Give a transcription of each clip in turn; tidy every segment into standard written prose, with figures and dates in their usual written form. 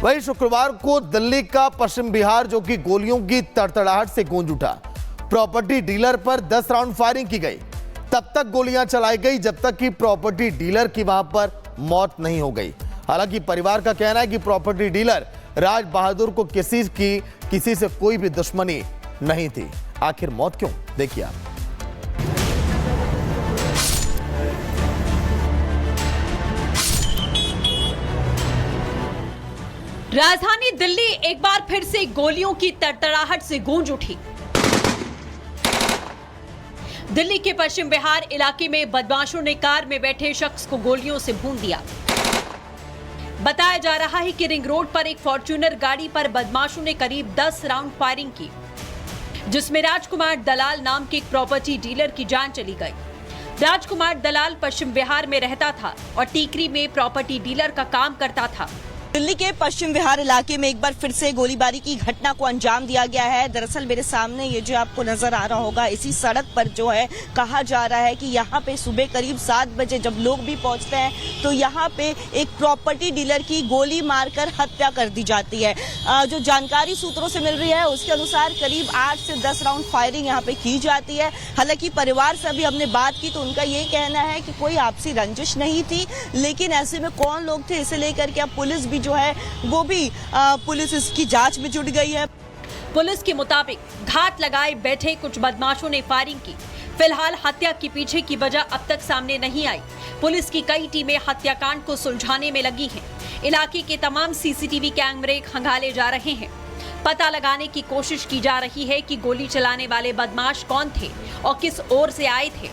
वहीं शुक्रवार को दिल्ली का पश्चिम बिहार जो कि गोलियों की तड़तड़ाहट से गूंज उठा। प्रॉपर्टी डीलर पर 10 राउंड फायरिंग की गई। तब तक गोलियां चलाई गई जब तक कि प्रॉपर्टी डीलर की वहां पर मौत नहीं हो गई। हालांकि परिवार का कहना है कि प्रॉपर्टी डीलर राज बहादुर को किसी से कोई भी दुश्मनी नहीं थी। आखिर मौत क्यों, देखिए आप। राजधानी दिल्ली एक बार फिर से गोलियों की तड़तड़ाहट से गूंज उठी। दिल्ली के पश्चिम बिहार इलाके में बदमाशों ने कार में बैठे शख्स को गोलियों से भून दिया। बताया जा रहा है कि रिंग रोड पर एक फॉर्च्यूनर गाड़ी पर बदमाशों ने करीब 10 राउंड फायरिंग की, जिसमें राजकुमार दलाल नाम के एक प्रॉपर्टी डीलर की जान चली गई। राजकुमार दलाल पश्चिम बिहार में रहता था और टीकरी में प्रॉपर्टी डीलर का काम करता था। दिल्ली के पश्चिम बिहार इलाके में एक बार फिर से गोलीबारी की घटना को अंजाम दिया गया है। दरअसल मेरे सामने ये जो आपको नजर आ रहा होगा, इसी सड़क पर जो है कहा जा रहा है कि यहाँ पे सुबह करीब 7 बजे जब लोग भी पहुँचते हैं तो यहाँ पे एक प्रॉपर्टी डीलर की गोली मारकर हत्या कर दी जाती है। जो जानकारी सूत्रों से मिल रही है उसके अनुसार करीब 8 से 10 राउंड फायरिंग यहाँ पे की जाती है। हालांकि परिवार से अभी हमने बात की तो उनका ये कहना है कि कोई आपसी रंजिश नहीं थी, लेकिन ऐसे में कौन लोग थे इसे लेकर के अब पुलिस भी जो है वो भी पुलिस इसकी जांच में जुट गई है। पुलिस के मुताबिक घात लगाए बैठे कुछ बदमाशों ने फायरिंग की। फिलहाल हत्या के पीछे की वजह अब तक सामने नहीं आई। पुलिस की कई टीमें हत्याकांड को सुलझाने में लगी हैं। इलाके के तमाम सीसीटीवी कैमरे खंगाले जा रहे हैं। पता लगाने की कोशिश की जा रही है कि गोली चलाने वाले बदमाश कौन थे और किस ओर से आए थे।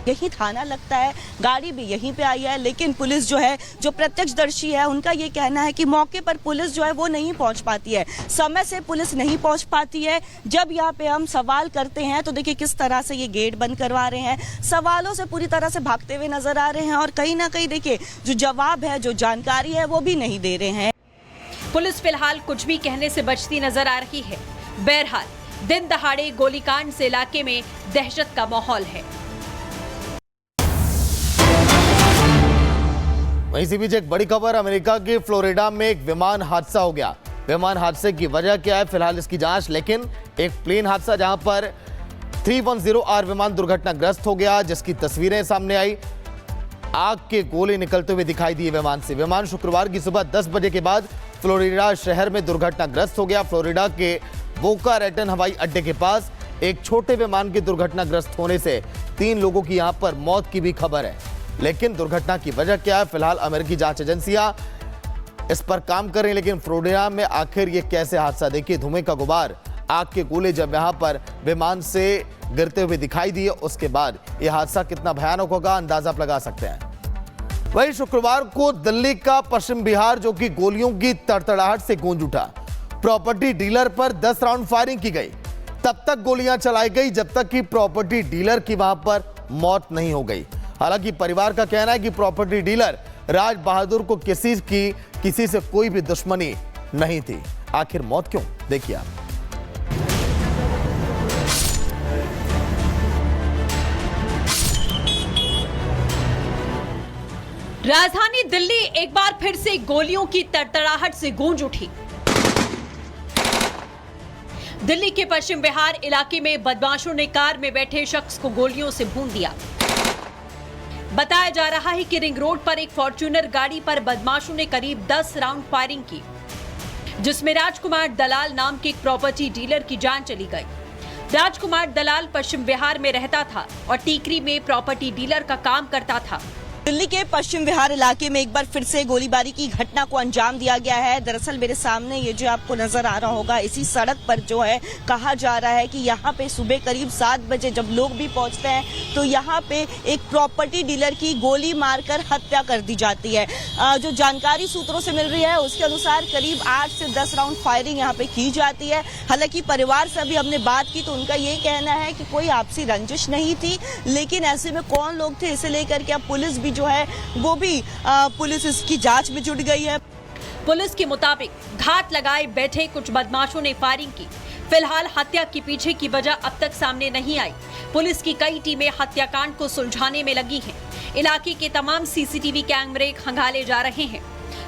यही थाना लगता है, गाड़ी भी यहीं पे आई है, लेकिन पुलिस जो है, जो प्रत्यक्षदर्शी है, उनका ये कहना है कि मौके पर पुलिस जो है वो नहीं पहुंच पाती है, समय से पुलिस नहीं पहुंच पाती है। जब यहाँ पे हम सवाल करते हैं तो देखिए किस तरह से ये गेट बंद करवा रहे हैं, सवालों से पूरी तरह से भागते हुए नजर आ रहे हैं और कहीं ना कहीं देखिए जो जवाब है, जो जानकारी है वो भी नहीं दे रहे हैं। पुलिस फिलहाल कुछ भी कहने से बचती नजर आ रही है। बहरहाल दिन दहाड़े गोलीकांड से इलाके में दहशत का माहौल है। वहीं इसी बीच एक बड़ी खबर, अमेरिका के फ्लोरिडा में एक विमान हादसा हो गया। विमान हादसे की वजह क्या है, फिलहाल इसकी जांच। लेकिन एक प्लेन हादसा जहां पर 310R विमान दुर्घटनाग्रस्त हो गया, जिसकी तस्वीरें सामने आई। आग के गोले निकलते हुए दिखाई दिए विमान से। विमान शुक्रवार की सुबह 10 बजे के बाद फ्लोरिडा शहर में दुर्घटनाग्रस्त हो गया। फ्लोरिडा के बोका रेटन हवाई अड्डे के पास एक छोटे विमान के दुर्घटनाग्रस्त होने से 3 लोगों की यहां पर मौत की भी खबर है। लेकिन दुर्घटना की वजह क्या है, फिलहाल अमेरिकी जांच एजेंसियां इस पर काम कर रही हैं। लेकिन फ्लोरिडा में आखिर ये कैसे हादसा, देखिए धुएं का गुबार, आग के गोले जब यहां पर विमान से गिरते हुए दिखाई दिए, उसके बाद यह हादसा कितना भयानक होगा अंदाजा आप लगा सकते हैं। वहीं शुक्रवार को दिल्ली का पश्चिम बिहार जो कि गोलियों की तड़तड़ाहट से गूंज उठा। प्रॉपर्टी डीलर पर 10 राउंड फायरिंग की गई। तब तक गोलियां चलाई गई जब तक कि प्रॉपर्टी डीलर की वहां पर मौत नहीं हो गई। हालांकि परिवार का कहना है कि प्रॉपर्टी डीलर राज बहादुर को किसी से कोई भी दुश्मनी नहीं थी। आखिर मौत क्यों, देखिए आप। राजधानी दिल्ली एक बार फिर से गोलियों की तड़तड़ाहट से गूंज उठी। दिल्ली के पश्चिम बिहार इलाके में बदमाशों ने कार में बैठे शख्स को गोलियों से भून दिया। बताया जा रहा है कि रिंग रोड पर एक फॉर्च्यूनर गाड़ी पर बदमाशों ने करीब 10 राउंड फायरिंग की, जिसमें राजकुमार दलाल नाम के एक प्रॉपर्टी डीलर की जान चली गई। राजकुमार दलाल पश्चिम बिहार में रहता था और टीकरी में प्रॉपर्टी डीलर का काम करता था। दिल्ली के पश्चिम बिहार इलाके में एक बार फिर से गोलीबारी की घटना को अंजाम दिया गया है। दरअसल मेरे सामने ये जो आपको नजर आ रहा होगा, इसी सड़क पर जो है कहा जा रहा है कि यहाँ पे सुबह करीब 7 बजे जब लोग भी पहुँचते हैं तो यहाँ पे एक प्रॉपर्टी डीलर की गोली मारकर हत्या कर दी जाती है। जो जानकारी सूत्रों से मिल रही है उसके अनुसार करीब 8 से 10 राउंड फायरिंग यहाँ पे की जाती है। हालांकि परिवार से अभी हमने बात की तो उनका ये कहना है कि कोई आपसी रंजिश नहीं थी, लेकिन ऐसे में कौन लोग थे इसे लेकर के अब पुलिस भी जो है वो भी पुलिस इसकी जांच में जुट गई है। पुलिस के मुताबिक घात लगाए बैठे कुछ बदमाशों ने फायरिंग की। फिलहाल हत्या के पीछे की वजह अब तक सामने नहीं आई। पुलिस की कई टीमें हत्याकांड को सुलझाने में लगी हैं। इलाके के तमाम सीसीटीवी कैमरे खंगाले जा रहे हैं।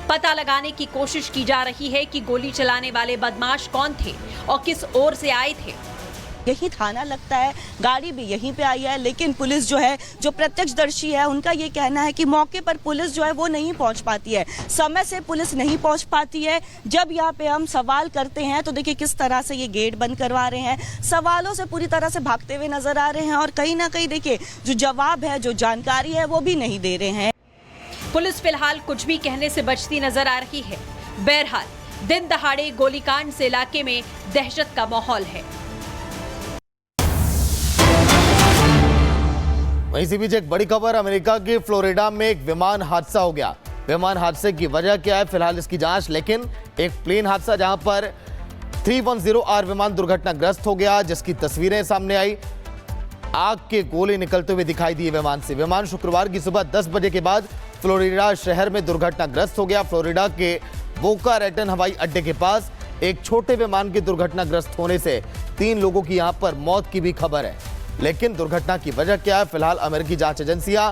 पता लगाने की कोशिश की जा रही है कि गोली चलाने वाले बदमाश कौन थे और किस ओर से आए थे। यही थाना लगता है, गाड़ी भी यहीं पे आई है, लेकिन पुलिस जो है, जो प्रत्यक्षदर्शी है, उनका ये कहना है कि मौके पर पुलिस जो है वो नहीं पहुंच पाती है, समय से पुलिस नहीं पहुंच पाती है। जब यहाँ पे हम सवाल करते हैं तो देखिए किस तरह से ये गेट बंद करवा रहे हैं, सवालों से पूरी तरह से भागते हुए नजर आ रहे हैं और कहीं ना कहीं देखिए जो जवाब है, जो जानकारी है वो भी नहीं दे रहे हैं। पुलिस फिलहाल कुछ भी कहने से बचती नजर आ रही है। बहरहाल दिन दहाड़े गोलीकांड से इलाके में दहशत का माहौल है। वहीं इसी बीच एक बड़ी खबर, अमेरिका के फ्लोरिडा में एक विमान हादसा हो गया। विमान हादसे की वजह क्या है, फिलहाल इसकी जांच, लेकिन एक प्लेन हादसा जहां पर 310R विमान दुर्घटनाग्रस्त हो गया, जिसकी तस्वीरें सामने आई। आग के गोले निकलते हुए दिखाई दिए विमान से। विमान शुक्रवार की सुबह 10 बजे के बाद फ्लोरिडा शहर में दुर्घटनाग्रस्त हो गया। फ्लोरिडा के बोका रेटन हवाई अड्डे के पास एक छोटे विमान के दुर्घटनाग्रस्त होने से 3 लोगों की यहां पर मौत की भी खबर है, लेकिन दुर्घटना की वजह क्या है, फिलहाल अमेरिकी जांच एजेंसियां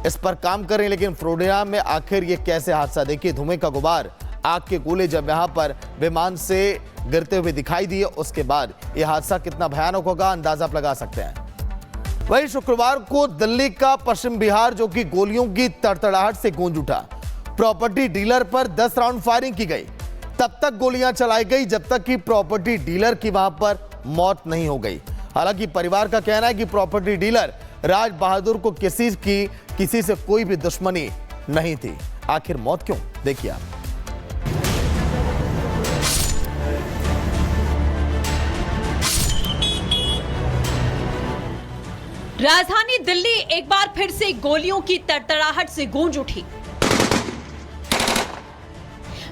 इस पर काम कर रही हैं। लेकिन फ्लोरिडा में आखिर ये कैसे हादसा, देखिए धुएं का गुबार, आग के गोले जब यहां पर विमान से गिरते हुए दिखाई दिए, उसके बाद यह हादसा कितना भयानक होगा अंदाजा आप लगा सकते हैं। वहीं शुक्रवार को दिल्ली का पश्चिम बिहार जो कि गोलियों की तड़तड़ाहट से गूंज उठा। प्रॉपर्टी डीलर पर 10 राउंड फायरिंग की गई, तब तक गोलियां चलाई गई जब तक कि प्रॉपर्टी डीलर की वहां पर मौत नहीं हो गई। हालांकि परिवार का कहना है कि प्रॉपर्टी डीलर राज बहादुर को किसी से कोई भी दुश्मनी नहीं थी। आखिर मौत क्यों, देखिए आप। राजधानी दिल्ली एक बार फिर से गोलियों की तड़तड़ाहट से गूंज उठी।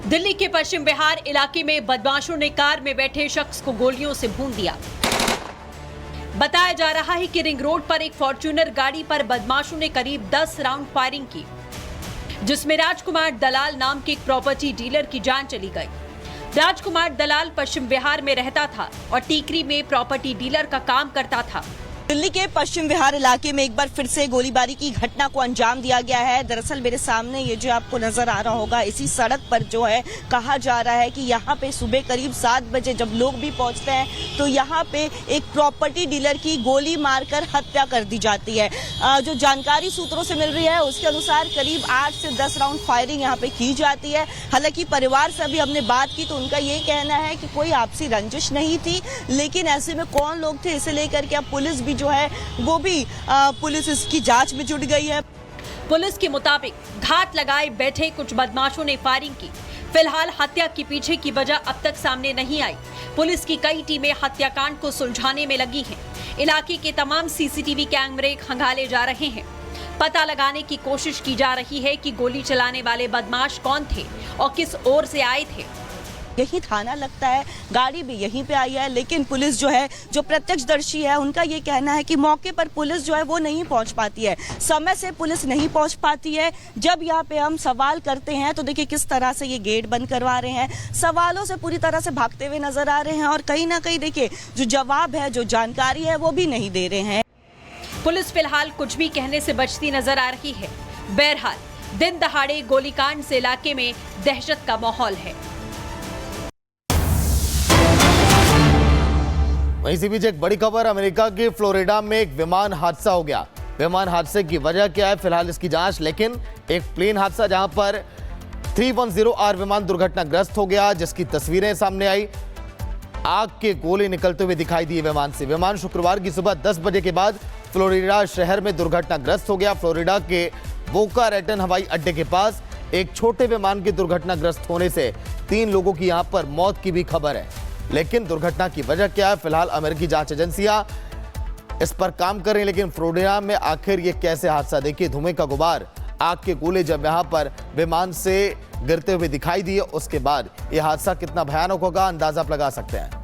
दिल्ली के पश्चिम बिहार इलाके में बदमाशों ने कार में बैठे शख्स को गोलियों से भून दिया। बताया जा रहा है कि रिंग रोड पर एक फॉर्च्यूनर गाड़ी पर बदमाशों ने करीब 10 राउंड फायरिंग की, जिसमें राजकुमार दलाल नाम के एक प्रॉपर्टी डीलर की जान चली गई। राजकुमार दलाल पश्चिम बिहार में रहता था और टीकरी में प्रॉपर्टी डीलर का काम करता था। दिल्ली के पश्चिम बिहार इलाके में एक बार फिर से गोलीबारी की घटना को अंजाम दिया गया है। दरअसल मेरे सामने ये जो आपको नजर आ रहा होगा, इसी सड़क पर जो है कहा जा रहा है कि यहाँ पे सुबह करीब 7 बजे जब लोग भी पहुँचते हैं तो यहाँ पे एक प्रॉपर्टी डीलर की गोली मारकर हत्या कर दी जाती है। जो जानकारी सूत्रों से मिल रही है उसके अनुसार करीब 8 से 10 राउंड फायरिंग यहाँ पे की जाती है। हालांकि परिवार से अभी हमने बात की तो उनका ये कहना है कि कोई आपसी रंजिश नहीं थी, लेकिन ऐसे में कौन लोग थे इसे लेकर के अब पुलिस भी जो है वो भी पुलिस इसकी जांच में जुट गई है। पुलिस के मुताबिक घात लगाए बैठे कुछ बदमाशों ने फायरिंग की। फिलहाल हत्या के पीछे की वजह अब तक सामने नहीं आई। पुलिस की कई टीमें हत्याकांड को सुलझाने में लगी हैं। इलाके के तमाम सीसीटीवी कैमरे खंगाले जा रहे हैं। पता लगाने की कोशिश की जा रही है कि गोली चलाने वाले बदमाश कौन थे और किस ओर से आए थे। यही थाना लगता है, गाड़ी भी यहीं पे आई है, लेकिन पुलिस जो है, जो प्रत्यक्षदर्शी है, उनका ये कहना है कि मौके पर पुलिस जो है वो नहीं पहुंच पाती है, समय से पुलिस नहीं पहुंच पाती है। जब यहाँ पे हम सवाल करते हैं तो देखिए किस तरह से ये गेट बंद करवा रहे हैं, सवालों से पूरी तरह से भागते हुए नजर आ रहे हैं और कहीं ना कहीं देखिए जो जवाब है, जो जानकारी है वो भी नहीं दे रहे हैं। पुलिस फिलहाल कुछ भी कहने से बचती नजर आ रही है। बहरहाल दिन दहाड़े गोलीकांड से इलाके में दहशत का माहौल है। वहीं इसी बीच एक बड़ी खबर, अमेरिका के फ्लोरिडा में एक विमान हादसा हो गया। विमान हादसे की वजह क्या है, फिलहाल इसकी जांच, लेकिन एक प्लेन हादसा जहां पर 310R विमान दुर्घटनाग्रस्त हो गया, जिसकी तस्वीरें सामने आई। आग के गोले निकलते हुए दिखाई दिए विमान से। विमान शुक्रवार की सुबह 10 बजे के बाद फ्लोरिडा शहर में दुर्घटनाग्रस्त हो गया। फ्लोरिडा के बोका रेटन हवाई अड्डे के पास एक छोटे विमान के दुर्घटनाग्रस्त होने से 3 लोगों की यहां पर मौत की भी खबर है, लेकिन दुर्घटना की वजह क्या है, फिलहाल अमेरिकी जांच एजेंसियां इस पर काम कर रही हैं। लेकिन फ्लोरिडा में आखिर ये कैसे हादसा, देखिए धुएं का गुबार, आग के गोले जब यहां पर विमान से गिरते हुए दिखाई दिए, उसके बाद यह हादसा कितना भयानक होगा अंदाजा आप लगा सकते हैं।